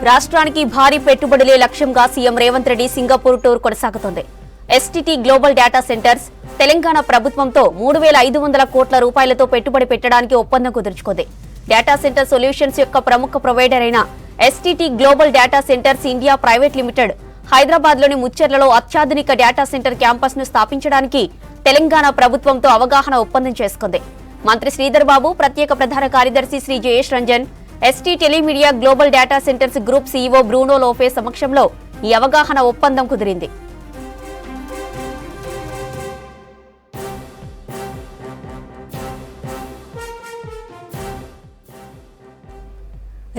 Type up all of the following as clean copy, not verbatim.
రాష్ట్రానికి భారీ పెట్టుబడులే లక్ష్యంగా CM Revanth Reddy Singapore tour కొనసాగుతోంది. STT global data centres Telangana ప్రభుత్వంతో 3,500 కోట్ల రూపాయలతో పెట్టుబడి పెట్టడానికి ఒప్పందం కుదుర్చుకుంది. డేటా సెంటర్ సొల్యూషన్స్ యొక్క ప్రముఖ ప్రొవైడర్ అయిన STT global data centres India private limited హైదరాబాద్లోని ముచ్చెర్లలో అత్యాధునిక డేటా సెంటర్ క్యాంపస్ ను స్థాపించడానికి తెలంగాణ ప్రభుత్వంతో అవగాహన ఒప్పందం చేసుకుంది. మంత్రి శ్రీధర్ బాబు, ప్రత్యేక ప్రధాన కార్యదర్శి Shri Jayesh Ranjan, ST telemedia global data centers group CEO Bruno Lopez సమక్షంలో ఈ అవగాహన ఒప్పందం కుదిరింది.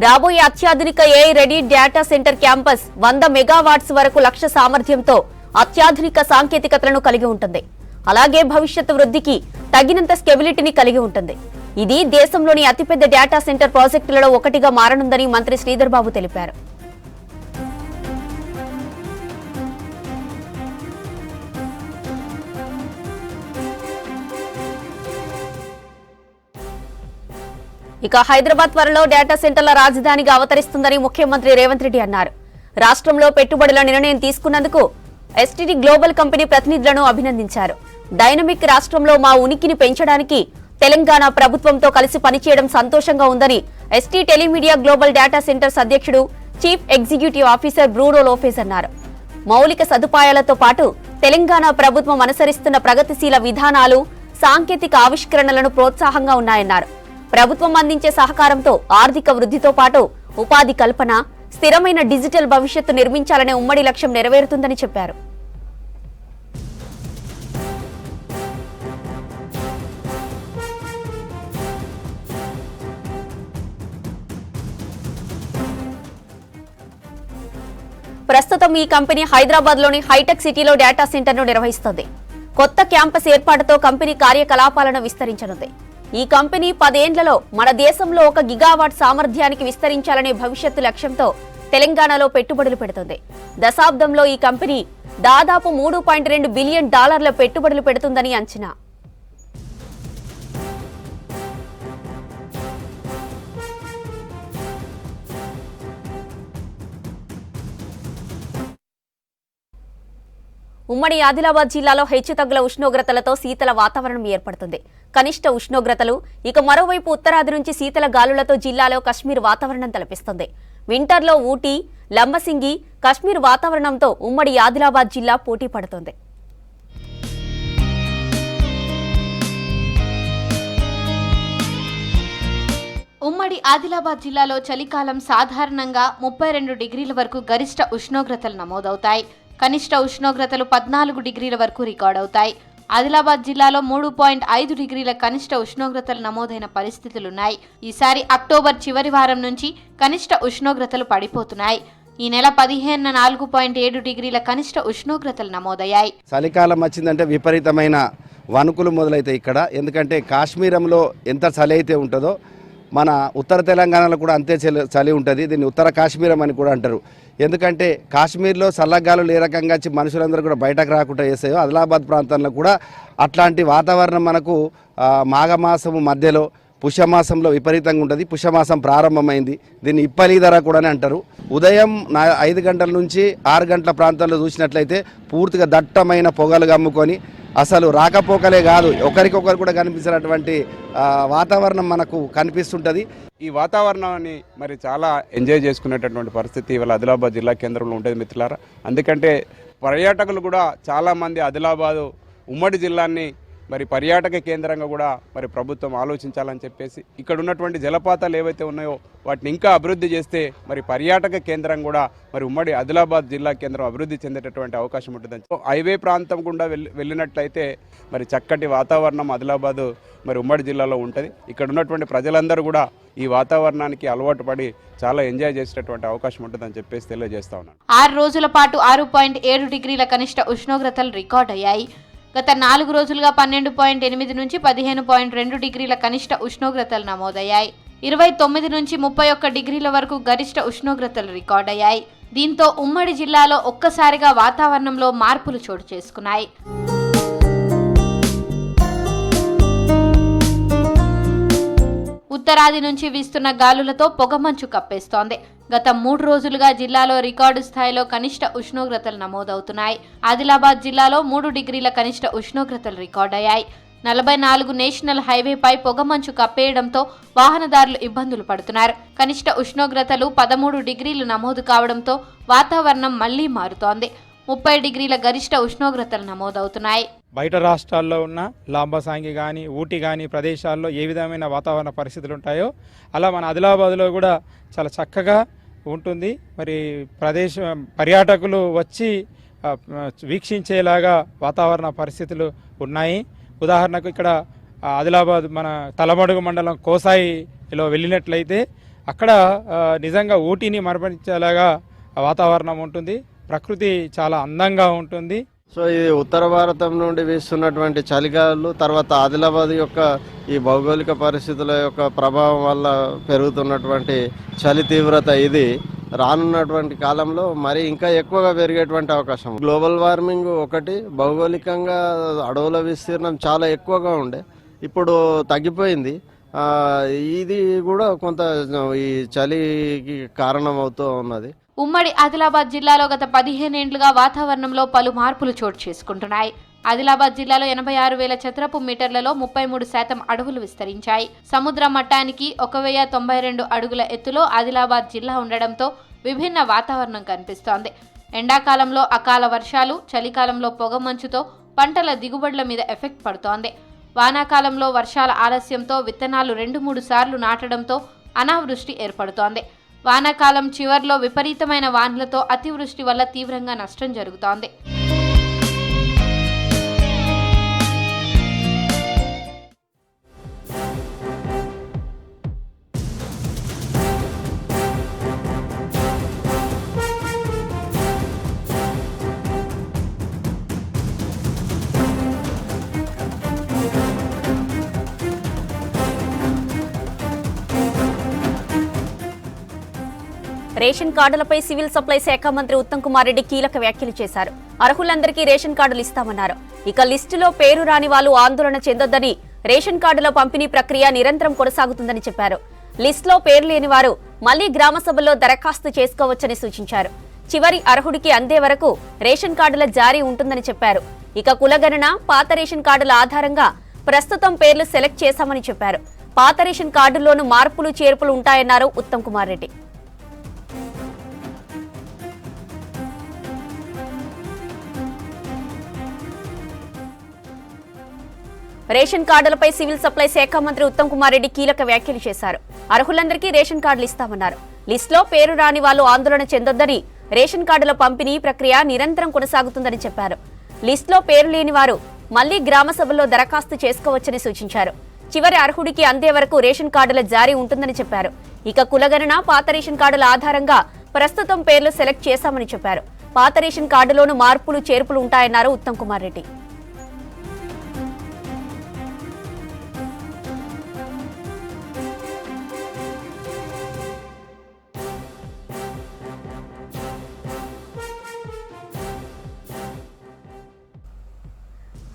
రాబోయే అత్యాధునిక AI ready data center campus 100 megawatts వరకు లక్ష్య సామర్థ్యంతో అత్యాధునిక సాంకేతికతలను కలిగి ఉంటుంది. అలాగే భవిష్యత్తు వృద్ధికి తగినంత స్టెబిలిటీని కలిగి ఉంటుంది. ఇది దేశంలోని అతిపెద్ద డేటా సెంటర్ ప్రాజెక్టులలో ఒకటిగా మారనుందని మంత్రి శ్రీధర్ బాబు తెలిపారు. ఇక హైదరాబాద్ త్వరలో డేటా సెంటర్ల రాజధానిగా అవతరిస్తుందని ముఖ్యమంత్రి రేవంత్ రెడ్డి అన్నారు. రాష్ట్రంలో పెట్టుబడుల నిర్ణయం తీసుకున్నందుకు ఎస్టీటీ గ్లోబల్ కంపెనీ ప్రతినిధులను అభినందించారు. డైనమిక్ రాష్ట్రంలో మా ఉనికిని పెంచడానికి తెలంగాణ ప్రభుత్వంతో కలిసి పనిచేయడం సంతోషంగా ఉందని ST telemedia global data centres అధ్యక్షుడు, చీఫ్ ఎగ్జిక్యూటివ్ ఆఫీసర్ బ్రూనో లోఫేస్ అన్నారు. మౌలిక సదుపాయాలతో పాటు తెలంగాణ ప్రభుత్వం అనుసరిస్తున్న ప్రగతిశీల విధానాలు, సాంకేతిక ఆవిష్కరణలను ప్రోత్సాహంగా ఉన్నాయన్నారు. ప్రభుత్వం అందించే సహకారంతో ఆర్థిక వృద్ధితో పాటు ఉపాధి కల్పన, స్థిరమైన డిజిటల్ భవిష్యత్తు నిర్మించాలనే ఉమ్మడి లక్ష్యం నెరవేరుతుందని చెప్పారు. ప్రస్తుతం ఈ కంపెనీ హైదరాబాద్ లోని హైటెక్ సిటీలో డేటా సెంటర్ ను నిర్వహిస్తోంది. కొత్త క్యాంపస్ ఏర్పాటుతో కంపెనీ కార్యకలాపాలను విస్తరించనుంది. ఈ కంపెనీ 10 ఏండ్లలో మన దేశంలో 1 గిగావాట్ సామర్థ్యానికి విస్తరించాలనే భవిష్యత్తు లక్ష్యంతో తెలంగాణలో పెట్టుబడులు పెడుతుంది. దశాబ్దంలో ఈ కంపెనీ దాదాపు $3.2 బిలియన్ పెట్టుబడులు పెడుతుందని అంచనా. ఉమ్మడి ఆదిలాబాద్ జిల్లాలో హెచ్చుతగ్గుల ఉష్ణోగ్రతలతో శీతల వాతావరణం ఏర్పడుతుంది. కనిష్ట ఉష్ణోగ్రతలు, ఇక మరోవైపు ఉత్తరాది నుంచి శీతల గాలులతో జిల్లాలో కశ్మీర్ వాతావరణం తలపిస్తుంది. వింటర్లో ఊటీ, లంబసింగి, కశ్మీర్ వాతావరణంతో ఉమ్మడి ఆదిలాబాద్ జిల్లా పోటీ పడుతుంది. ఉమ్మడి ఆదిలాబాద్ జిల్లాలో చలికాలం సాధారణంగా 32 డిగ్రీల వరకు గరిష్ట ఉష్ణోగ్రతలు నమోదవుతాయి. కనిష్ట ఉష్ణోగ్రతలు 14 డిగ్రీల వరకు రికార్డవుతాయి. ఆదిలాబాద్ జిల్లాలో 3.5 డిగ్రీల కనిష్ట ఉష్ణోగ్రతలు నమోదైన పరిస్థితులున్నాయి. ఈసారి అక్టోబర్ చివరి వారం నుంచి కనిష్ట ఉష్ణోగ్రతలు పడిపోతున్నాయి. ఈ నెల 15న 4.7 డిగ్రీల కనిష్ట ఉష్ణోగ్రతలు నమోదయ్యాయి. చలికాలం వచ్చిందంటే విపరీతమైన వణుకులు మొదలైతాయి ఇక్కడ. ఎందుకంటే కాశ్మీరంలో ఎంత చలి అయితే ఉంటుందో మన ఉత్తర తెలంగాణలో కూడా అంతే చలి ఉంటుంది. దీన్ని ఉత్తర కాశ్మీరం అని కూడా అంటారు. ఎందుకంటే కాశ్మీర్లో చల్లగాలులు ఏ రకంగా వచ్చి మనుషులందరూ కూడా బయటకు రాకుండా చేస్తాయో ఆదిలాబాద్ ప్రాంతంలో కూడా అట్లాంటి వాతావరణం మనకు మాఘమాసము మధ్యలో పుష్యమాసంలో విపరీతంగా ఉంటుంది. పుష్యమాసం ప్రారంభమైంది. దీన్ని ఇప్పలి ధర కూడా అంటారు. ఉదయం 5 గంటల నుంచి 6 గంటల ప్రాంతంలో చూసినట్లయితే పూర్తిగా దట్టమైన పొగలు గమ్ముకొని అసలు రాకపోకలే కాదు ఒకరికొకరు కూడా కనిపించినటువంటి వాతావరణం మనకు కనిపిస్తుంటుంది. ఈ వాతావరణాన్ని మరి చాలా ఎంజాయ్ చేసుకునేటటువంటి పరిస్థితి ఇవాళ ఆదిలాబాద్ జిల్లా కేంద్రంలో ఉంటుంది మిత్రులారా. అందుకంటే పర్యాటకులు కూడా చాలామంది ఆదిలాబాదు ఉమ్మడి జిల్లాని మరి పర్యాటక కేంద్రంగా కూడా మరి ప్రభుత్వం ఆలోచించాలని చెప్పేసి ఇక్కడ ఉన్నటువంటి జలపాతాలు ఏవైతే ఉన్నాయో వాటిని ఇంకా అభివృద్ధి చేస్తే మరి పర్యాటక కేంద్రం కూడా మరి ఉమ్మడి ఆదిలాబాద్ జిల్లా కేంద్రం అభివృద్ధి చెందేటటువంటి అవకాశం ఉంటుందని. హైవే ప్రాంతం గుండా వెళ్ళినట్లయితే మరి చక్కటి వాతావరణం ఆదిలాబాదు మరి ఉమ్మడి జిల్లాలో ఉంటుంది. ఇక్కడ ఉన్నటువంటి ప్రజలందరూ కూడా ఈ వాతావరణానికి అలవాటు పడి చాలా ఎంజాయ్ చేసేటటువంటి అవకాశం ఉంటుందని చెప్పేసి తెలియజేస్తా ఉన్నాను. 6 రోజుల పాటు 6.7 డిగ్రీల కనిష్ట ఉష్ణోగ్రతలు రికార్డ్ అయ్యాయి. గత 4 రోజులుగా 12.8 నుంచి 15.2 డిగ్రీల కనిష్ట ఉష్ణోగ్రతలు నమోదయ్యాయి. 29 నుంచి 31 డిగ్రీల వరకు గరిష్ట ఉష్ణోగ్రతలు రికార్డయ్యాయి. దీంతో ఉమ్మడి జిల్లాలో ఒక్కసారిగా వాతావరణంలో మార్పులు చోటు చేసుకున్నాయి. ఉత్తరాది నుంచి వీస్తున్న గాలులతో పొగమంచు కప్పేస్తోంది. గత 3 రోజులుగా జిల్లాలో రికార్డు స్థాయిలో కనిష్ట ఉష్ణోగ్రతలు నమోదవుతున్నాయి. ఆదిలాబాద్ జిల్లాలో 3 డిగ్రీల కనిష్ట ఉష్ణోగ్రతలు రికార్డయ్యాయి. 44 నేషనల్ హైవేపై పొగమంచు కప్పేయడంతో వాహనదారులు ఇబ్బందులు పడుతున్నారు. కనిష్ట ఉష్ణోగ్రతలు 13 డిగ్రీలు నమోదు కావడంతో వాతావరణం మళ్లీ మారుతోంది. 30 డిగ్రీల గరిష్ట ఉష్ణోగ్రతలు నమోదవుతున్నాయి. బయట రాష్ట్రాల్లో ఉన్న లాంబసాంగి కానీ ఊటీ కానీ ప్రదేశాల్లో ఏ విధమైన వాతావరణ పరిస్థితులు ఉంటాయో అలా మన ఆదిలాబాద్లో కూడా చాలా చక్కగా ఉంటుంది. మరి పర్యాటకులు వచ్చి వీక్షించేలాగా వాతావరణ పరిస్థితులు ఉన్నాయి. ఉదాహరణకు ఇక్కడ ఆదిలాబాద్ మన తలమడుగు మండలం కోసాయిలో వెళ్ళినట్లయితే అక్కడ నిజంగా ఊటీని మరపించేలాగా వాతావరణం ఉంటుంది. ప్రకృతి చాలా అందంగా ఉంటుంది. సో ఇది ఉత్తర భారతం నుండి వీస్తున్నటువంటి చలిగాలు, తర్వాత ఆదిలాబాద్ యొక్క ఈ భౌగోళిక పరిస్థితుల యొక్క ప్రభావం వల్ల పెరుగుతున్నటువంటి చలి తీవ్రత ఇది రానున్నటువంటి కాలంలో మరి ఇంకా ఎక్కువగా పెరిగేటువంటి అవకాశం. గ్లోబల్ వార్మింగ్ ఒకటి, భౌగోళికంగా అడవుల విస్తీర్ణం చాలా ఎక్కువగా ఉండే, ఇప్పుడు తగ్గిపోయింది. ఇది కూడా కొంత ఈ చలికి కారణమవుతూ ఉన్నది. ఉమ్మడి ఆదిలాబాద్ జిల్లాలో గత 15 ఏళ్లుగా వాతావరణంలో పలు మార్పులు చోటు చేసుకుంటున్నాయి. ఆదిలాబాద్ జిల్లాలో 86,000 చదరపు మీటర్లలో 33% అడవులు విస్తరించాయి. సముద్ర మట్టానికి 1,092 అడుగుల ఎత్తులో ఆదిలాబాద్ జిల్లా ఉండడంతో విభిన్న వాతావరణం కనిపిస్తోంది. ఎండాకాలంలో అకాల వర్షాలు, చలికాలంలో పొగమంచుతో పంటల దిగుబడుల మీద ఎఫెక్ట్ పడుతోంది. వానాకాలంలో వర్షాల ఆలస్యంతో విత్తనాలు 2-3 సార్లు నాటడంతో అనావృష్టి ఏర్పడుతోంది. వానాకాలం చివర్లో విపరీతమైన వానలతో అతివృష్టి వల్ల తీవ్రంగా నష్టం జరుగుతోంది. రేషన్ కార్డులపై సివిల్ సప్లై శాఖ మంత్రి ఉత్తమ్ కుమార్ రెడ్డి కీలక వ్యాఖ్యలు చేశారు. అర్హులందరికీ రేషన్ కార్డులు ఇస్తామన్నారు. ఇక లిస్టులో పేరు రాని వాళ్లు ఆందోళన చెందొద్దని, రేషన్ కార్డుల పంపిణీ ప్రక్రియ నిరంతరం కొనసాగుతుందని చెప్పారు. లిస్టులో పేరు లేని వారు మళ్లీ గ్రామ సభల్లో దరఖాస్తు చేసుకోవచ్చని సూచించారు. చివరి అర్హుడికి అందే వరకు రేషన్ కార్డుల జారీ ఉంటుందని చెప్పారు. ఇక కులగణన, పాత రేషన్ కార్డుల ఆధారంగా ప్రస్తుతం పేర్లు సెలెక్ట్ చేశామని చెప్పారు. పాత రేషన్ కార్డుల్లోనూ మార్పులు చేర్పులు ఉంటాయన్నారు ఉత్తమ్ కుమార్ రెడ్డి. రేషన్ కార్డులపై సివిల్ సప్లై శాఖ మంత్రి ఉత్తమ్ కుమార్ రెడ్డి కీలక వ్యాఖ్యలు చేశారు. అర్హులందరికీ రేషన్ కార్డులు ఇస్తామన్నారు. లిస్టులో పేరు రాని వాళ్లు ఆందోళన చెందొద్దని, రేషన్ కార్డుల పంపిణీ ప్రక్రియ నిరంతరం కొనసాగుతుందని చెప్పారు. లిస్టులో పేరు లేని వారు మళ్లీ గ్రామ సభల్లో దరఖాస్తు చేసుకోవచ్చని సూచించారు. చివరి అర్హుడికి అందే వరకు రేషన్ కార్డుల జారీ ఉంటుందని చెప్పారు. ఇక కులగణన, పాత రేషన్ కార్డుల ఆధారంగా ప్రస్తుతం పేర్లు సెలెక్ట్ చేశామని చెప్పారు. పాత రేషన్ కార్డులోనూ మార్పులు చేర్పులు ఉంటాయన్నారు ఉత్తమ్ కుమార్ రెడ్డి.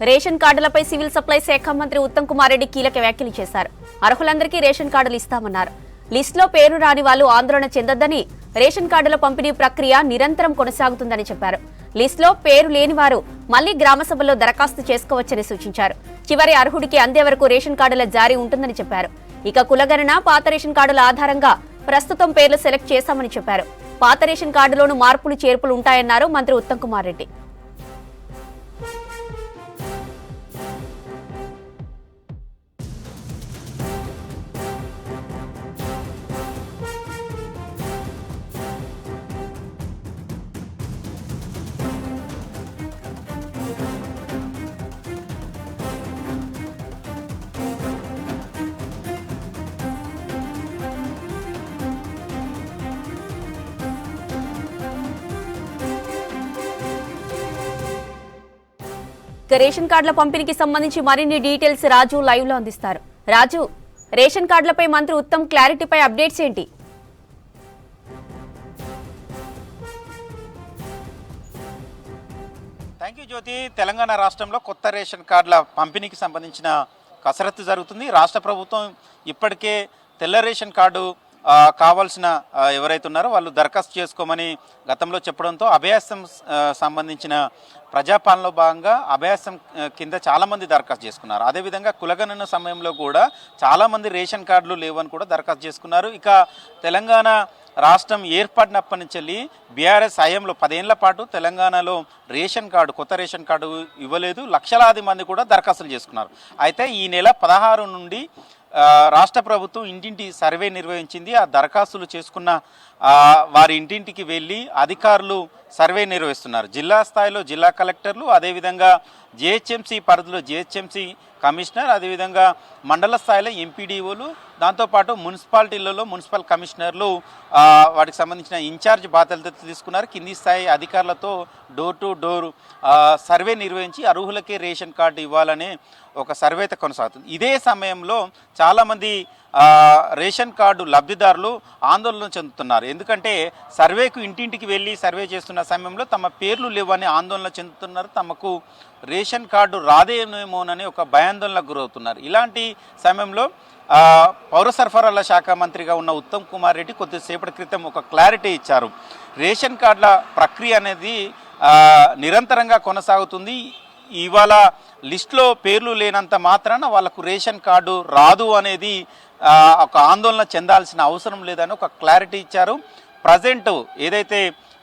రేషన్ కార్డులపై సివిల్ సప్లై శాఖ మంత్రి ఉత్తమ్ కుమార్ రెడ్డి కీలక వ్యాఖ్యలు చేశారు. అర్హులందరికీ రేషన్ కార్డులు ఇస్తామన్నారు. లిస్టులో పేరు రాని వాళ్లు ఆందోళన చెందొద్దని, రేషన్ కార్డుల పంపిణీ ప్రక్రియ నిరంతరం కొనసాగుతుందని చెప్పారు. లిస్టులో పేరు లేని వారు మళ్లీ గ్రామ సభల్లో దరఖాస్తు చేసుకోవచ్చని సూచించారు. చివరి అర్హుడికి అందే వరకు రేషన్ కార్డుల జారీ ఉంటుందని చెప్పారు. ఇక కులగణన, పాత రేషన్ కార్డుల ఆధారంగా ప్రస్తుతం పేర్లు సెలెక్ట్ చేశామని చెప్పారు. పాత రేషన్ కార్డులోనూ మార్పులు చేర్పులు ఉంటాయన్నారు మంత్రి ఉత్తమ్ కుమార్ రెడ్డి. రేషన్ కార్డుల పంపిణీకి సంబంధించి మరిన్ని డీటెయిల్స్ రాజు లైవ్ లో అందిస్తారు. రాజు, రేషన్ కార్డులపై మంత్రి ఉత్తమ్ క్లారిటీపై అప్డేట్స్ ఏంటి? థ్యాంక్ యూ జ్యోతి. తెలంగాణ రాష్ట్రంలో కొత్త రేషన్ కార్డుల పంపిణీకి సంబంధించిన కసరత్తు జరుగుతుంది. రాష్ట్ర ప్రభుత్వం ఇప్పటికే తెల్ల రేషన్ కార్డు కావాల్సిన ఎవరైతే ఉన్నారో వాళ్ళు దరఖాస్తు చేసుకోమని గతంలో చెప్పడంతో అభయాసం సంబంధించిన ప్రజాపాలనలో భాగంగా అభయాసం కింద చాలామంది దరఖాస్తు చేసుకున్నారు. అదేవిధంగా కులగణన సమయంలో కూడా చాలామంది రేషన్ కార్డులు లేవని కూడా దరఖాస్తు చేసుకున్నారు. ఇక తెలంగాణ రాష్ట్రం ఏర్పడినప్పటి నుంచి బీఆర్ఎస్ హయాంలో 10 ఏళ్ల పాటు తెలంగాణలో రేషన్ కార్డు కొత్త రేషన్ కార్డు ఇవ్వలేదు. లక్షలాది మంది కూడా దరఖాస్తులు చేసుకున్నారు. అయితే ఈ నెల 16 నుండి రాష్ట్ర ప్రభుత్వం ఇంటింటి సర్వే నిర్వహించింది. ఆ దరఖాస్తులు చేసుకున్న వారి ఇంటింటికి వెళ్ళి అధికారులు సర్వే నిర్వహిస్తున్నారు. జిల్లా స్థాయిలో జిల్లా కలెక్టర్లు, అదేవిధంగా జిహెచ్ఎంసీ పరిధిలో జిహెచ్ఎంసీ కమిషనర్, అదేవిధంగా మండల స్థాయిలో ఎంపీడీఓలు, దాంతోపాటు మున్సిపాలిటీలలో మున్సిపల్ కమిషనర్లు వాటికి సంబంధించిన ఇన్ఛార్జ్ బాధ్యతలు తీసుకున్నారు. కింది స్థాయి అధికారులతో డోర్ టు డోర్ సర్వే నిర్వహించి అర్హులకే రేషన్ కార్డు ఇవ్వాలనే ఒక సర్వే అయితే కొనసాగుతుంది. ఇదే సమయంలో చాలామంది రేషన్ కార్డు లబ్ధిదారులు ఆందోళన చెందుతున్నారు. ఎందుకంటే సర్వేకు ఇంటింటికి వెళ్ళి సర్వే చేస్తున్న సమయంలో తమ పేర్లు లేవని ఆందోళన చెందుతున్నారు. తమకు రేషన్ కార్డు రాదేమోనని ఒక భయాందోళనకు గురవుతున్నారు. ఇలాంటి సమయంలో పౌర సరఫరాల శాఖ మంత్రిగా ఉన్న ఉత్తమ్ కుమార్ రెడ్డి కొద్దిసేపటి క్రితం ఒక క్లారిటీ ఇచ్చారు. రేషన్ కార్డుల ప్రక్రియ అనేది నిరంతరంగా కొనసాగుతుంది. ఇవాళ లిస్టులో పేర్లు లేనంత మాత్రాన వాళ్ళకు రేషన్ కార్డు రాదు అనేది ఒక ఆందోళన చెందాల్సిన అవసరం లేదని ఒక క్లారిటీ ఇచ్చారు. ప్రజెంట్ ఏదైతే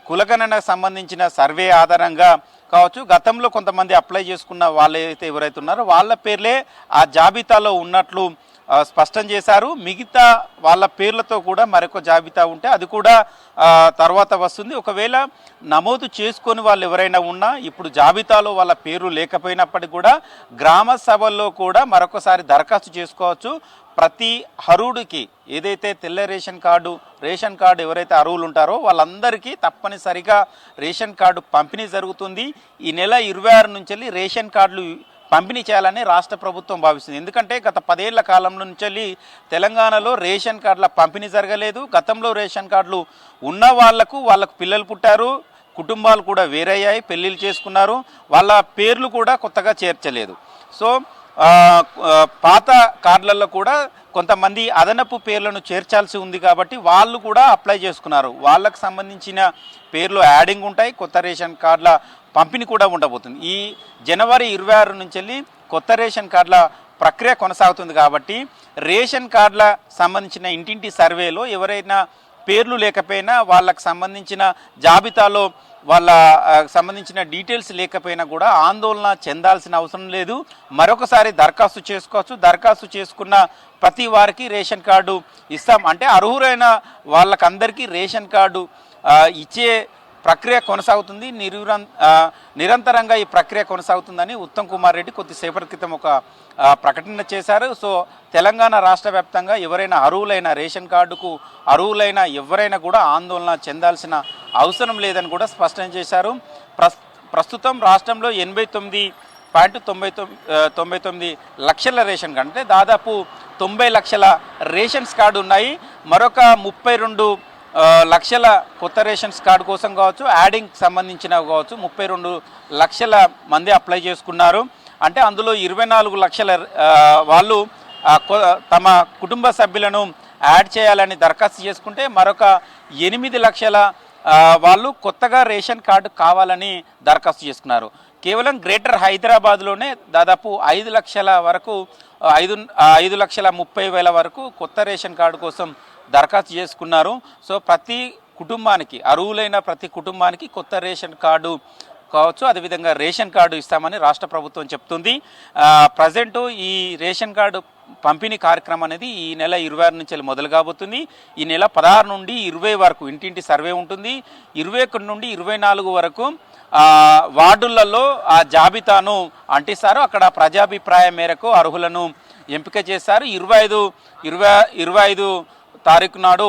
కులగణనకు సంబంధించిన సర్వే ఆధారంగా కావచ్చు, గతంలో కొంతమంది అప్లై చేసుకున్న వాళ్ళు ఎవరైతే ఉన్నారో వాళ్ళ పేర్లే ఆ జాబితాలో ఉన్నట్లు స్పష్టం చేశారు. మిగతా వాళ్ళ పేర్లతో కూడా మరొక జాబితా ఉంటే అది కూడా తర్వాత వస్తుంది. ఒకవేళ నమోదు చేసుకొని వాళ్ళు ఎవరైనా ఉన్నా ఇప్పుడు జాబితాలో వాళ్ళ పేరు లేకపోయినప్పటికీ కూడా గ్రామ సభల్లో కూడా మరొకసారి దరఖాస్తు చేసుకోవచ్చు. ప్రతి అర్హుడికి ఏదైతే తెల్ల రేషన్ కార్డు ఎవరైతే అర్హులు ఉంటారో వాళ్ళందరికీ తప్పనిసరిగా రేషన్ కార్డు పంపిణీ జరుగుతుంది. ఈ నెల 26 నుంచి రేషన్ కార్డులు పంపిణీ చేయాలని రాష్ట్ర ప్రభుత్వం భావిస్తుంది. ఎందుకంటే గత 10 ఏళ్ల కాలం నుంచి తెలంగాణలో రేషన్ కార్డుల పంపిణీ జరగలేదు. గతంలో రేషన్ కార్డులు ఉన్న వాళ్ళకు పిల్లలు పుట్టారు, కుటుంబాలు కూడా వేరయ్యాయి, పెళ్ళిళ్ళు చేసుకున్నారు, వాళ్ళ పేర్లు కూడా కొత్తగా చేర్చలేదు. సో పాత కార్డులలో కూడా కొంతమంది అదనపు పేర్లను చేర్చాల్సి ఉంది కాబట్టి వాళ్ళు కూడా అప్లై చేసుకున్నారు. వాళ్ళకు సంబంధించిన పేర్లు యాడింగ్ ఉంటాయి. కొత్త రేషన్ కార్డుల పంపిణీ కూడా ఉండబోతుంది. ఈ జనవరి 26 నుంచి కొత్త రేషన్ కార్డుల ప్రక్రియ కొనసాగుతుంది కాబట్టి రేషన్ కార్డుల సంబంధించిన ఇంటింటి సర్వేలో ఎవరైనా పేర్లు లేకపోయినా వాళ్ళకు సంబంధించిన జాబితాలో వాళ్ళ సంబంధించిన డీటెయిల్స్ లేకపోయినా కూడా ఆందోళన చెందాల్సిన అవసరం లేదు. మరొకసారి దరఖాస్తు చేసుకోవచ్చు. దరఖాస్తు చేసుకున్న ప్రతి వారికి రేషన్ కార్డు ఇస్తాం. అంటే అర్హులైన వాళ్ళకందరికీ రేషన్ కార్డు ఇచ్చే ప్రక్రియ కొనసాగుతుంది. నిరంతరంగా ఈ ప్రక్రియ కొనసాగుతుందని ఉత్తమ్ కుమార్ రెడ్డి కొద్దిసేపటి క్రితం ఒక ప్రకటన చేశారు. సో తెలంగాణ రాష్ట్ర వ్యాప్తంగా ఎవరైనా అర్హులైన రేషన్ కార్డుకు అర్హులైన ఎవరైనా కూడా ఆందోళన చెందాల్సిన అవసరం లేదని కూడా స్పష్టం చేశారు. ప్రస్తుతం రాష్ట్రంలో 89.99 లక్షల రేషన్ కార్డు అంటే దాదాపు 90 లక్షల రేషన్స్ కార్డు ఉన్నాయి. మరొక 32 లక్షల కొత్త రేషన్స్ కార్డు కోసం కావచ్చు, యాడింగ్ సంబంధించిన కావచ్చు 32 లక్షల మంది అప్లై చేసుకున్నారు. అంటే అందులో 24 లక్షల వాళ్ళు తమ కుటుంబ సభ్యులను యాడ్ చేయాలని దరఖాస్తు చేసుకుంటే మరొక 8 లక్షల వాళ్ళు కొత్తగా రేషన్ కార్డు కావాలని దరఖాస్తు చేసుకున్నారు. కేవలం గ్రేటర్ హైదరాబాద్లోనే దాదాపు 5 లక్షల వరకు 5,30,000 వరకు కొత్త రేషన్ కార్డు కోసం దరఖాస్తు చేసుకున్నారు. సో ప్రతి కుటుంబానికి అర్హులైన ప్రతి కుటుంబానికి కొత్త రేషన్ కార్డు కావచ్చు, అదేవిధంగా రేషన్ కార్డు ఇస్తామని రాష్ట్ర ప్రభుత్వం చెప్తుంది. ప్రజెంటు ఈ రేషన్ కార్డు పంపిణీ కార్యక్రమం అనేది ఈ నెల 26 నుంచి మొదలు కాబోతుంది. ఈ నెల 16 నుండి 20 వరకు ఇంటింటి సర్వే ఉంటుంది. 21 నుండి 24 వరకు వార్డులలో ఆ జాబితాను అంటిస్తారు. అక్కడ ప్రజాభిప్రాయం మేరకు అర్హులను ఎంపిక చేస్తారు. 25 తారీఖు నాడు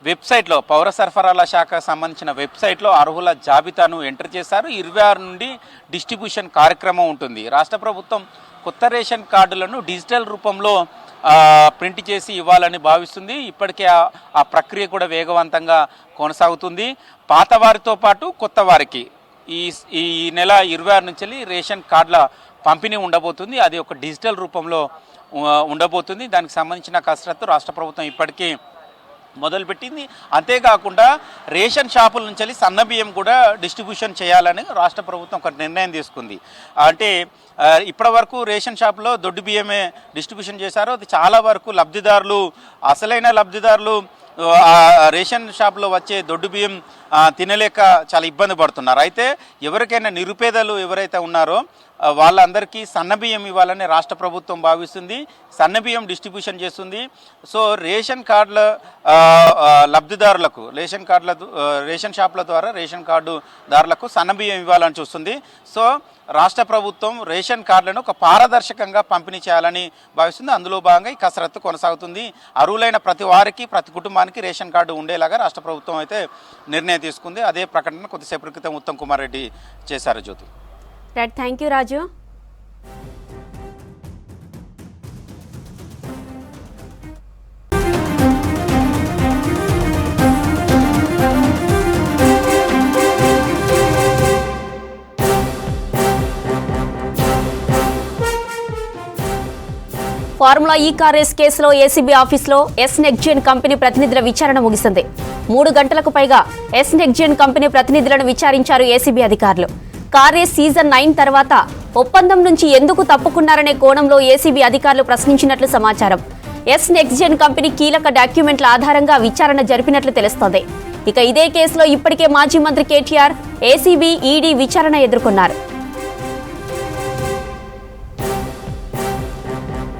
వెబ్సైట్లో పౌర సరఫరాల శాఖకు సంబంధించిన వెబ్సైట్లో అర్హుల జాబితాను ఎంటర్ చేశారు. 26 నుండి డిస్ట్రిబ్యూషన్ కార్యక్రమం ఉంటుంది. రాష్ట్ర ప్రభుత్వం కొత్త రేషన్ కార్డులను డిజిటల్ రూపంలో ప్రింట్ చేసి ఇవ్వాలని భావిస్తుంది. ఇప్పటికే ఆ ప్రక్రియ కూడా వేగవంతంగా కొనసాగుతుంది. పాత వారితో పాటు కొత్త వారికి ఈ నెల 26 నుంచి రేషన్ కార్డుల పంపిణీ ఉండబోతుంది. అది ఒక డిజిటల్ రూపంలో ఉండబోతుంది. దానికి సంబంధించిన కసరత్తు రాష్ట్ర ప్రభుత్వం ఇప్పటికీ మొదలుపెట్టింది. అంతేకాకుండా రేషన్ షాపుల నుంచి సన్నబియ్యం కూడా డిస్ట్రిబ్యూషన్ చేయాలని రాష్ట్ర ప్రభుత్వం ఒక నిర్ణయం తీసుకుంది. అంటే ఇప్పటి వరకు రేషన్ షాపులో దొడ్డు బియ్యమే డిస్ట్రిబ్యూషన్ చేశారు. అది చాలా వరకు లబ్ధిదారులు, అసలైన లబ్ధిదారులు రేషన్ షాప్లో వచ్చే దొడ్డు బియ్యం తినలేక చాలా ఇబ్బంది పడుతున్నారు. అయితే ఎవరికైనా నిరుపేదలు ఎవరైతే ఉన్నారో వాళ్ళందరికీ సన్నబియ్యం ఇవ్వాలని రాష్ట్ర ప్రభుత్వం భావిస్తుంది. సన్నబియ్యం డిస్ట్రిబ్యూషన్ చేస్తుంది. సో రేషన్ కార్డుల లబ్ధిదారులకు రేషన్ షాపుల ద్వారా రేషన్ కార్డుదారులకు సన్నబియ్యం ఇవ్వాలని చూస్తుంది. సో రాష్ట్ర ప్రభుత్వం రేషన్ కార్డులను ఒక పారదర్శకంగా పంపిణీ చేయాలని భావిస్తుంది. అందులో భాగంగా ఈ కసరత్తు కొనసాగుతుంది. అర్హులైన ప్రతి వారికి, ప్రతి కుటుంబానికి రేషన్ కార్డు ఉండేలాగా రాష్ట్ర ప్రభుత్వం అయితే నిర్ణయం తీసుకుంది. అదే ప్రకటన కొద్దిసేపటి క్రితం ఉత్తమ్ కుమార్ రెడ్డి చేశారు. Jyoti. Right, thank you Raju. Formula E car race కేసులో ఏసీబీ ఆఫీసులో ఎస్ నెక్జియన్ కంపెనీ ప్రతినిధుల విచారణ ముగిసింది. 3 గంటలకు పైగా ఎస్ నెక్జియన్ కంపెనీ ప్రతినిధులను విచారించారు ఏసీబీ అధికారులు. కార్ రేస్ సీజన్ 9 తర్వాత ఒప్పందం నుంచి ఎందుకు తప్పుకున్నారనే కోణంలో ఏసీబీ అధికారులు ప్రశ్నించినట్లు సమాచారం. ఎస్ నెక్జియన్ కంపెనీ కీలక డాక్యుమెంట్ల ఆధారంగా విచారణ జరిపినట్లు తెలుస్తోంది. ఇక ఇదే కేసులో ఇప్పటికే మాజీ మంత్రి కేటీఆర్, ఏసీబీ, ఈడీ విచారణ ఎదుర్కొన్నారు.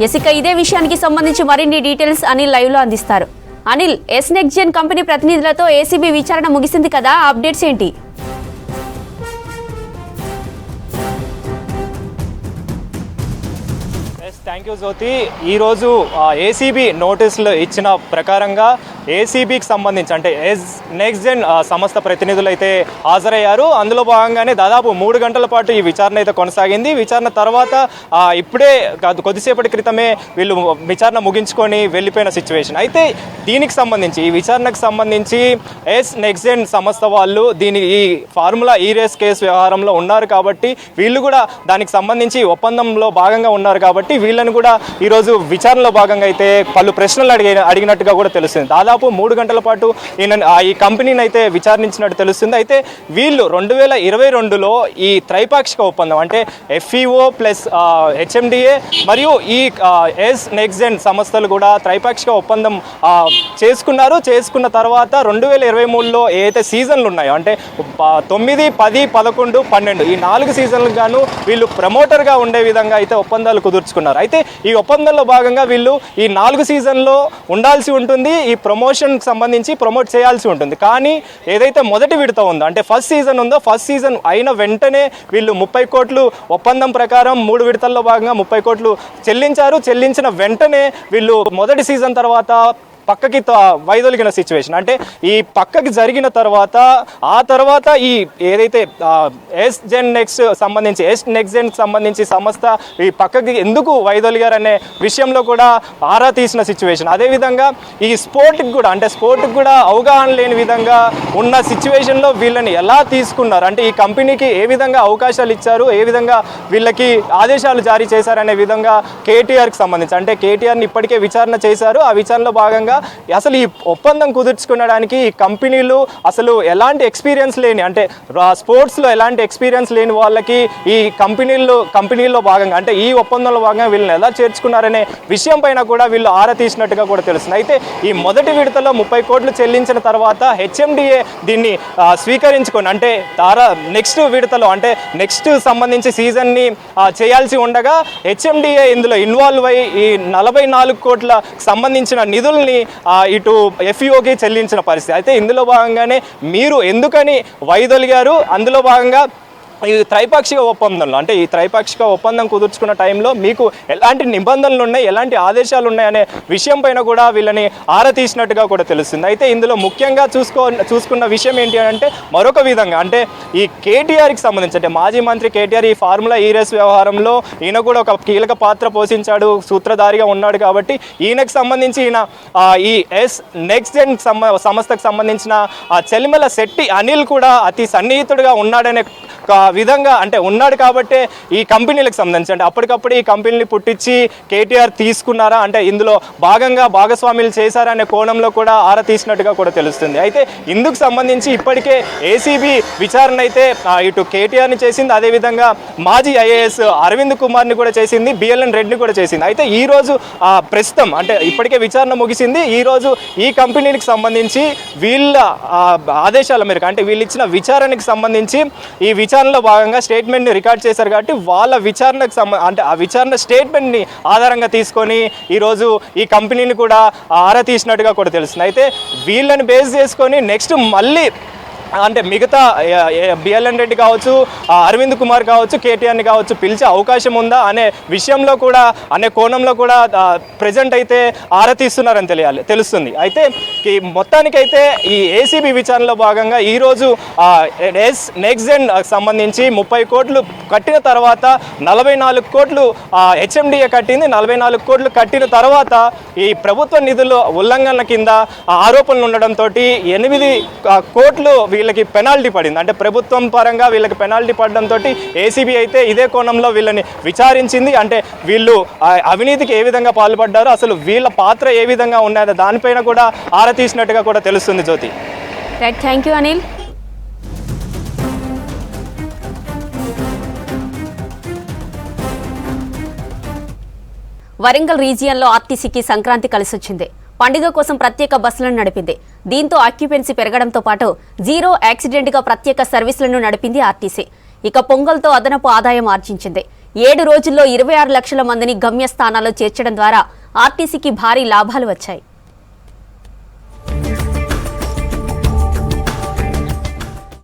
ఇక ఇదే విషయానికి సంబంధించి మరిన్ని డీటెయిల్స్ అనిల్ లైవ్ లో అందిస్తారు. అనిల్, ఎస్ నెక్జియన్ కంపెనీ ప్రతినిధులతో ఏసీబీ విచారణ ముగిసింది కదా, అప్డేట్స్ ఏంటి? థ్యాంక్ యూ జ్యోతి. ఈరోజు ఏసీబీ నోటీసులు ఇచ్చిన ప్రకారంగా ఏసీబీకి సంబంధించి అంటే నెక్స్ట్జెన్ సంస్థ ప్రతినిధులు అయితే హాజరయ్యారు. అందులో భాగంగానే దాదాపు 3 గంటల పాటు ఈ విచారణ అయితే కొనసాగింది. విచారణ తర్వాత ఇప్పుడే కొద్దిసేపటి క్రితమే వీళ్ళు విచారణ ముగించుకొని వెళ్ళిపోయిన సిచ్యువేషన్. అయితే దీనికి సంబంధించి ఈ విచారణకు సంబంధించి నెక్స్ట్జెన్ సంస్థ వాళ్ళు ఈ ఫార్ములా ఈ రేస్ కేసు వ్యవహారంలో ఉన్నారు కాబట్టి వీళ్ళు కూడా దానికి సంబంధించి ఒప్పందంలో భాగంగా ఉన్నారు కాబట్టి వీళ్ళని కూడా ఈరోజు విచారణలో భాగంగా అయితే పలు ప్రశ్నలు అడిగినట్టుగా కూడా తెలుస్తుంది. దాదాపు 3 గంటల పాటు ఈ కంపెనీని అయితే విచారించినట్టు తెలుస్తుంది. అయితే వీళ్ళు 2022లో ఈ త్రైపాక్షిక ఒప్పందం అంటే ఎఫ్ఈఓ ప్లస్ హెచ్ఎండిఏ మరియు ఈ నెక్స్ట్జెన్ సంస్థలు కూడా త్రైపాక్షిక ఒప్పందం చేసుకున్నారు. చేసుకున్న తర్వాత 2023లో ఏదైతే సీజన్లు ఉన్నాయో అంటే 9, 10, 11, 12 ఈ 4 సీజన్లకు గాను వీళ్ళు ప్రమోటర్గా ఉండే విధంగా అయితే ఒప్పందాలు కుదుర్చుకున్నారు. అయితే ఈ ఒప్పందంలో భాగంగా వీళ్ళు ఈ 4 సీజన్లో ఉండాల్సి ఉంటుంది. ఈ ప్రమోషన్కి సంబంధించి ప్రమోట్ చేయాల్సి ఉంటుంది. కానీ ఏదైతే మొదటి విడత ఉందో అంటే ఫస్ట్ సీజన్ ఉందో ఫస్ట్ సీజన్ అయిన వెంటనే వీళ్ళు 30 కోట్లు ఒప్పందం ప్రకారం 3 విడతల్లో భాగంగా 30 కోట్లు చెల్లించారు. చెల్లించిన వెంటనే వీళ్ళు మొదటి సీజన్ తర్వాత పక్కకి వైదొలిగిన సిచ్యువేషన్. అంటే ఈ పక్కకి జరిగిన తర్వాత ఆ తర్వాత ఈ ఏదైతే నెక్స్ట్జెన్ సంబంధించి సంస్థ ఈ పక్కకి ఎందుకు వైదొలిగారనే విషయంలో కూడా ఆరా తీసిన సిచ్యువేషన్. అదేవిధంగా ఈ స్పోర్ట్కి కూడా అవగాహన లేని విధంగా ఉన్న సిచ్యువేషన్లో వీళ్ళని ఎలా తీసుకున్నారు అంటే ఈ కంపెనీకి ఏ విధంగా అవకాశాలు ఇచ్చారు, ఏ విధంగా వీళ్ళకి ఆదేశాలు జారీ చేశారనే విధంగా కేటీఆర్కి సంబంధించి అంటే కేటీఆర్ని ఇప్పటికే విచారణ చేశారు. ఆ విచారణలో భాగంగా అసలు ఈ ఒప్పందం కుదుర్చుకోవడానికి ఈ కంపెనీలు అసలు ఎలాంటి ఎక్స్పీరియన్స్ లేని అంటే స్పోర్ట్స్లో ఎలాంటి ఎక్స్పీరియన్స్ లేని వాళ్ళకి ఈ కంపెనీల్లో భాగంగా అంటే ఈ ఒప్పందంలో భాగంగా వీళ్ళని ఎలా చేర్చుకున్నారనే విషయం పైన కూడా వీళ్ళు ఆరా తీసినట్టుగా కూడా తెలుస్తుంది. అయితే ఈ మొదటి విడతలో 30 కోట్లు చెల్లించిన తర్వాత హెచ్ఎండిఏ దీన్ని స్వీకరించుకొని అంటే నెక్స్ట్ విడతలో అంటే నెక్స్ట్ సంబంధించి సీజన్ని చేయాల్సి ఉండగా హెచ్ఎండిఏ ఇందులో ఇన్వాల్వ్ అయ్యి ఈ 44 కోట్ల సంబంధించిన నిధుల్ని ఇటు ఎఫ్ఈఓకి చెల్లించిన పరిస్థితి. అయితే ఇందులో భాగంగానే మీరు ఎందుకని వైదొలిగారు, అందులో భాగంగా ఈ త్రైపాక్షిక ఒప్పందంలో అంటే ఈ త్రైపాక్షిక ఒప్పందం కుదుర్చుకున్న టైంలో మీకు ఎలాంటి నిబంధనలు ఉన్నాయి, ఎలాంటి ఆదేశాలు ఉన్నాయి అనే విషయం పైన కూడా వీళ్ళని ఆరా తీసినట్టుగా కూడా తెలుస్తుంది. అయితే ఇందులో ముఖ్యంగా చూసుకున్న విషయం ఏంటి అంటే మరొక విధంగా అంటే ఈ కేటీఆర్కి సంబంధించి అంటే మాజీ మంత్రి కేటీఆర్ ఈ ఫార్ములా ఈ రేస్ వ్యవహారంలో ఈయన కూడా ఒక కీలక పాత్ర పోషించాడు, సూత్రధారిగా ఉన్నాడు కాబట్టి ఈయనకు సంబంధించి ఈయన ఈ నెక్స్ట్జెన్ సంస్థకు సంబంధించిన చెలిమల శెట్టి అనిల్ కూడా అతి సన్నిహితుడిగా ఉన్నాడనే విధంగా అంటే ఉన్నాడు కాబట్టే ఈ కంపెనీలకు సంబంధించి అంటే అప్పటికప్పుడు ఈ కంపెనీని పుట్టించి కేటీఆర్ తీసుకున్నారా అంటే ఇందులో భాగంగా భాగస్వాములు చేశారా అనే కోణంలో కూడా ఆరా తీసినట్టుగా కూడా తెలుస్తుంది. అయితే ఇందుకు సంబంధించి ఇప్పటికే ఏసీబీ విచారణ అయితే ఇటు కేటీఆర్ని చేసింది, అదేవిధంగా మాజీ ఐఏఎస్ అరవింద్ కుమార్ని కూడా చేసింది, బిఎల్ఎన్ రెడ్డిని కూడా చేసింది. అయితే ఈరోజు ప్రస్తుతం అంటే ఇప్పటికే విచారణ ముగిసింది. ఈరోజు ఈ కంపెనీకి సంబంధించి వీళ్ళ ఆదేశాల మేరకు అంటే వీళ్ళు ఇచ్చిన విచారణకు సంబంధించి ఈ విచారణలో భాగంగా స్టేట్మెంట్ని రికార్డ్ చేశారు కాబట్టి వాళ్ళ విచారణకు అంటే ఆ విచారణ స్టేట్మెంట్ని ఆధారంగా తీసుకొని ఈరోజు ఈ కంపెనీని కూడా ఆరా తీసినట్టుగా కూడా తెలుస్తుంది. అయితే వీళ్ళని బేస్ చేసుకొని నెక్స్ట్ మళ్ళీ అంటే మిగతా బిఎల్ఎన్ రెడ్డి కావచ్చు, అరవింద్ కుమార్ కావచ్చు, కేటీఆర్ని కావచ్చు పిలిచే అవకాశం ఉందా అనే విషయంలో కూడా అనే కోణంలో కూడా ప్రజెంట్ అయితే ఆరా తీస్తున్నారని తెలుస్తుంది. అయితే మొత్తానికైతే ఈ ఏసీబీ విచారణలో భాగంగా ఈరోజు నెక్స్ట్ జెన్ సంబంధించి 30 కోట్లు కట్టిన తర్వాత 44 కోట్లు హెచ్ఎండిఏ కట్టింది. 44 కోట్లు కట్టిన తర్వాత ఈ ప్రభుత్వ నిధుల ఉల్లంఘన కింద ఆరోపణలు ఉండడంతో 8 కోట్లు వీళ్ళకి పెనాల్టీ పడింది. అంటే ప్రభుత్వం పరంగా వీళ్ళకి పెనాల్టీ పడడంతో ఏసీబీ అయితే ఇదే కోణంలో వీళ్ళని విచారించింది. అంటే వీళ్ళు అవినీతికి ఏ విధంగా పాల్పడ్డారో అసలు వీళ్ళ పాత్ర ఏ విధంగా ఉన్నదో దానిపైన కూడా ఆరా తీసినట్టుగా కూడా తెలుస్తుంది. జ్యోతి, థ్యాంక్ యూ అనిల్. వరంగల్ రీజియన్లో ఆర్టీసీకి సంక్రాంతి కలిసొచ్చింది. పండుగ కోసం ప్రత్యేక బస్సులను నడిపింది. దీంతో ఆక్యుపెన్సీ పెరగడంతో పాటు జీరో యాక్సిడెంట్గా ప్రత్యేక సర్వీసులను నడిపింది ఆర్టీసీ. ఇక పొంగల్తో అదనపు ఆదాయం ఆర్జించింది. 7 రోజుల్లో 26 లక్షల మందిని గమ్యస్థానాల్లో చేర్చడం ద్వారా ఆర్టీసీకి భారీ లాభాలు వచ్చాయి.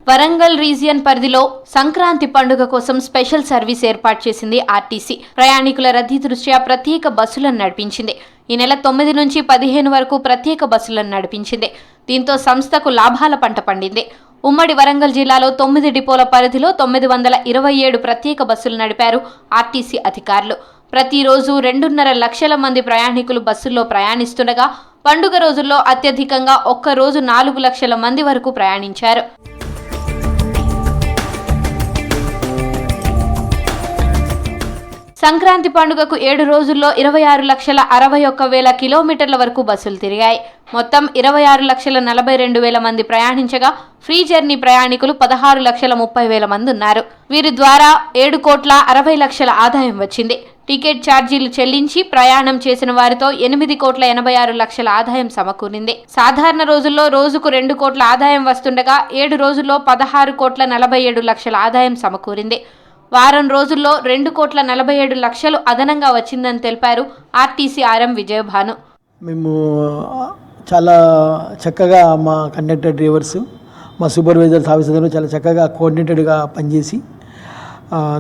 వరంగల్ రీజియన్ పరిధిలో సంక్రాంతి పండుగ కోసం స్పెషల్ సర్వీస్ ఏర్పాటు చేసింది ఆర్టీసీ. ప్రయాణికుల రద్దీ దృష్ట్యా ప్రత్యేక బస్సులను నడిపించింది. ఈ నెల 9 నుంచి 15 వరకు ప్రత్యేక బస్సులను నడిపించింది. దీంతో సంస్థకు లాభాల పంట పండింది. ఉమ్మడి వరంగల్ జిల్లాలో 9 డిపోల పరిధిలో 927 ప్రత్యేక బస్సులు నడిపారు ఆర్టీసీ అధికారులు. ప్రతిరోజు 2.5 లక్షల మంది ప్రయాణికులు బస్సుల్లో ప్రయాణిస్తుండగా పండుగ రోజుల్లో అత్యధికంగా ఒక్కరోజు 4 లక్షల మంది వరకు ప్రయాణించారు. సంక్రాంతి పండుగకు 7 రోజుల్లో 26,61,000 కిలోమీటర్ల వరకు బస్సులు తిరిగాయి. మొత్తం 26,42,000 మంది ప్రయాణించగా ఫ్రీ జర్నీ ప్రయాణికులు 16,30,000 మంది ఉన్నారు. వీరి ద్వారా 7,60,00,000 ఆదాయం వచ్చింది. టికెట్ ఛార్జీలు చెల్లించి ప్రయాణం చేసిన వారితో 8,86,00,000 ఆదాయం సమకూరింది. సాధారణ రోజుల్లో రోజుకు 2 కోట్ల ఆదాయం వస్తుండగా 7 రోజుల్లో 16,47,00,000 ఆదాయం సమకూరింది. వారం రోజుల్లో 2,47,00,000 అదనంగా వచ్చిందని తెలిపారు ఆర్టీసీ ఆర్ఎం విజయభాను. మేము చాలా చక్కగా మా కండక్టర్ డ్రైవర్స్, మా సూపర్వైజర్స్ ఆఫీసర్లు చాలా చక్కగా కోఆర్డినేటెడ్గా పనిచేసి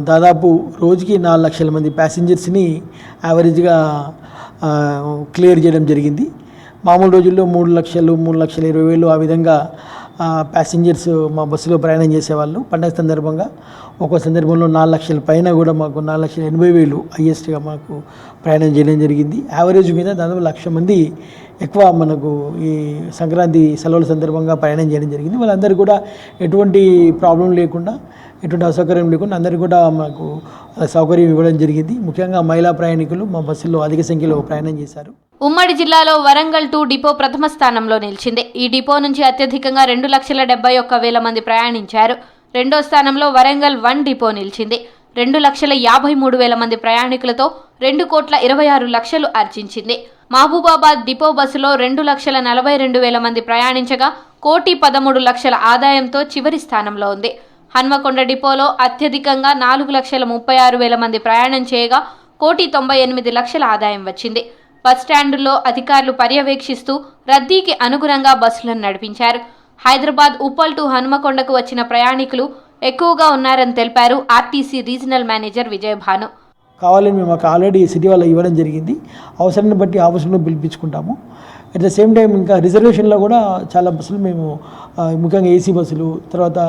దాదాపు రోజుకి 4 లక్షల మంది ప్యాసింజర్స్ని యావరేజ్గా క్లియర్ చేయడం జరిగింది. మామూలు రోజుల్లో 3 లక్షలు 3,20,000 ఆ విధంగా ప్యాసింజర్స్ మా బస్సులో ప్రయాణం చేసేవాళ్ళు. పండగ సందర్భంగా ఒక్కో సందర్భంలో 4 లక్షల పైన కూడా మాకు 4,80,000 హైయెస్ట్గా మాకు ప్రయాణం చేయడం జరిగింది. యావరేజ్ మీద దాదాపు 1,00,000 మంది ఎక్కువ మనకు ఈ సంక్రాంతి సెలవుల సందర్భంగా ప్రయాణం చేయడం జరిగింది. వాళ్ళందరూ కూడా ఎటువంటి ప్రాబ్లం లేకుండా, ఎటువంటి అసౌకర్యం లేకుండా అందరికీ కూడా మాకు సౌకర్యం ఇవ్వడం జరిగింది. ముఖ్యంగా మహిళా ప్రయాణికులు మా బస్సుల్లో అధిక సంఖ్యలో ప్రయాణం చేశారు. ఉమ్మడి జిల్లాలో వరంగల్ 2 డిపో ప్రథమ స్థానంలో నిలిచింది. ఈ డిపో నుంచి అత్యధికంగా 2,71,000 మంది ప్రయాణించారు. రెండో స్థానంలో వరంగల్ 1 డిపో నిలిచింది. 2,53,000 మంది ప్రయాణికులతో 2,26,00,000 ఆర్జించింది. మహబూబాబాద్ డిపో బస్సులో 2,42,000 మంది ప్రయాణించగా 1,13,00,000 ఆదాయంతో చివరి స్థానంలో ఉంది. హన్మకొండ డిపోలో అత్యధికంగా 4,36,000 మంది ప్రయాణం చేయగా 1,98,00,000 ఆదాయం వచ్చింది. బస్టాండుల్లో అధికారులు పర్యవేక్షిస్తూ రద్దీకి అనుగుణంగా బస్సులను నడిపించారు. హైదరాబాద్ ఉప్పల్ టు హన్మకొండకు వచ్చిన ప్రయాణికులు ఎక్కువగా ఉన్నారని తెలిపారు ఆర్టీసీ రీజనల్ మేనేజర్ విజయభాను. కావాలని మేము మాకు ఆల్రెడీ సిటీ వాళ్ళు ఇవ్వడం జరిగింది. అవసరాన్ని బట్టి ఆఫీసులో పిలిపించుకుంటాము. అట్ ద సేమ్ టైం ఇంకా రిజర్వేషన్లో కూడా చాలా బస్సులు మేము ముఖ్యంగా ఏసీ బస్సులు, తర్వాత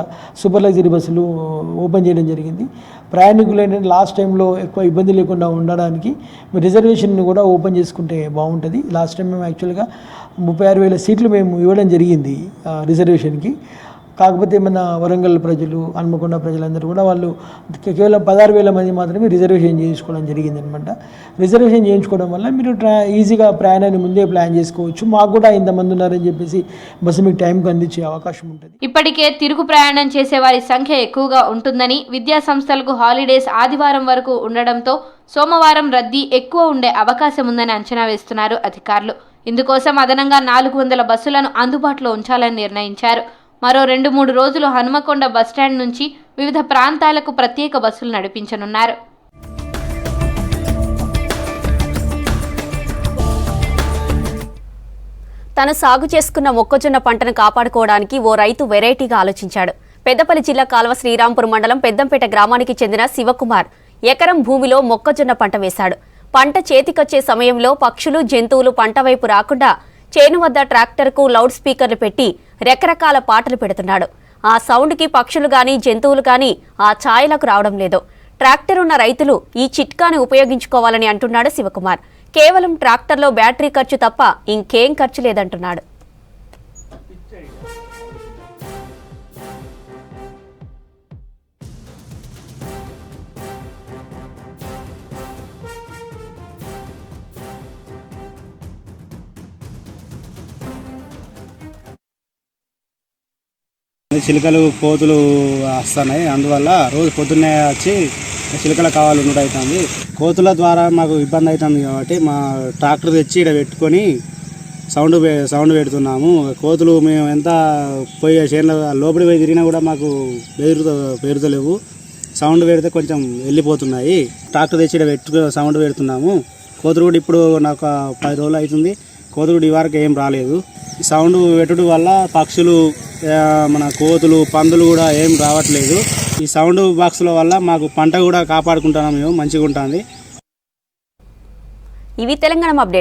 సూపర్ లగ్జరీ బస్సులు ఓపెన్ చేయడం జరిగింది. ప్రయాణికులు ఏంటంటే లాస్ట్ టైంలో ఎక్కువ ఇబ్బంది లేకుండా ఉండడానికి రిజర్వేషన్ కూడా ఓపెన్ చేసుకుంటే బాగుంటుంది. లాస్ట్ టైం మేము యాక్చువల్గా 36,000 సీట్లు మేము ఇవ్వడం జరిగింది రిజర్వేషన్కి. కాకపోతే మన వరంగల్ ప్రజలు, హన్మకొండ ప్రజలందరూ కూడా వాళ్ళు కేవలం 16,000 మంది మాత్రమే రిజర్వేషన్ చేయించుకోవడం జరిగిందనమాట. రిజర్వేషన్ చేయించుకోవడం వల్ల మీరు ఈజీగా ప్రయాణాన్ని ముందే ప్లాన్ చేసుకోవచ్చు. మాకు కూడా ఇంతమంది ఉన్నారని చెప్పేసి బస్సు మీకు టైంకి అందించే అవకాశం ఉంటుంది. ఇప్పటికే తిరుగు ప్రయాణం చేసే వారి సంఖ్య ఎక్కువగా ఉంటుందని, విద్యా సంస్థలకు హాలిడేస్ ఆదివారం వరకు ఉండడంతో సోమవారం రద్దీ ఎక్కువ ఉండే అవకాశం ఉందని అంచనా వేస్తున్నారు అధికారులు. ఇందుకోసం అదనంగా 400 బస్సులను అందుబాటులో ఉంచాలని నిర్ణయించారు. మరో 2-3 రోజులు హనుమకొండ బస్టాండ్ నుంచి వివిధ ప్రాంతాలకు ప్రత్యేక బస్సులు నడిపించనున్నారు. తను సాగు చేసుకున్న మొక్కజొన్న పంటను కాపాడుకోవడానికి ఓ రైతు వెరైటీగా ఆలోచించాడు. పెద్దపల్లి జిల్లా కాల్వ శ్రీరాంపూర్ మండలం పెద్దంపేట గ్రామానికి చెందిన శివకుమార్ ఎకరం భూమిలో మొక్కజొన్న పంట వేశాడు. పంట చేతికొచ్చే సమయంలో పక్షులు, జంతువులు పంట వైపు రాకుండా చేను వద్ద ట్రాక్టర్కు లౌడ్ స్పీకర్లు పెట్టి రకరకాల పాటలు పెడుతున్నాడు. ఆ సౌండ్కి పక్షులు గాని, జంతువులు గాని ఆ ఛాయలకు రావడం లేదు. ట్రాక్టర్ ఉన్న రైతులు ఈ చిట్కాని ఉపయోగించుకోవాలని అంటున్నాడు శివకుమార్. కేవలం ట్రాక్టర్లో బ్యాటరీ ఖర్చు తప్ప ఇంకేం ఖర్చు లేదంటున్నాడు. చిలుకలు, కోతులు వస్తున్నాయి. అందువల్ల రోజు పొద్దున్నే వచ్చి చిలుకల కావాలి అవుతుంది. కోతుల ద్వారా మాకు ఇబ్బంది అవుతుంది కాబట్టి మా ట్రాక్టర్ తెచ్చి ఇక్కడ పెట్టుకొని సౌండ్ పెడుతున్నాము. కోతులు మేము ఎంత పోయి చేనుల లోపలికి పోయి తిరిగినా కూడా మాకు పేరుతలేవు. సౌండ్ పెడితే కొంచెం వెళ్ళిపోతున్నాయి. ట్రాక్టర్ తెచ్చి ఇక్కడ సౌండ్ పెడుతున్నాము. కోతులు కూడా ఇప్పుడు నాకు 10 రోజులు అవుతుంది. కోతులు కూడా ఈ వరకు ఏం రాలేదు. ఈ సౌండ్ పెట్టడం వల్ల పక్షులు, మన కోతులు, పందులు కూడా ఏం రావట్లేదు. ఈ సౌండ్ బాక్సుల వల్ల మాకు పంట కూడా కాపాడుకుంటున్నాము. మేము మంచిగా ఉంటుంది. ఇవి తెలంగాణ అప్డేట్.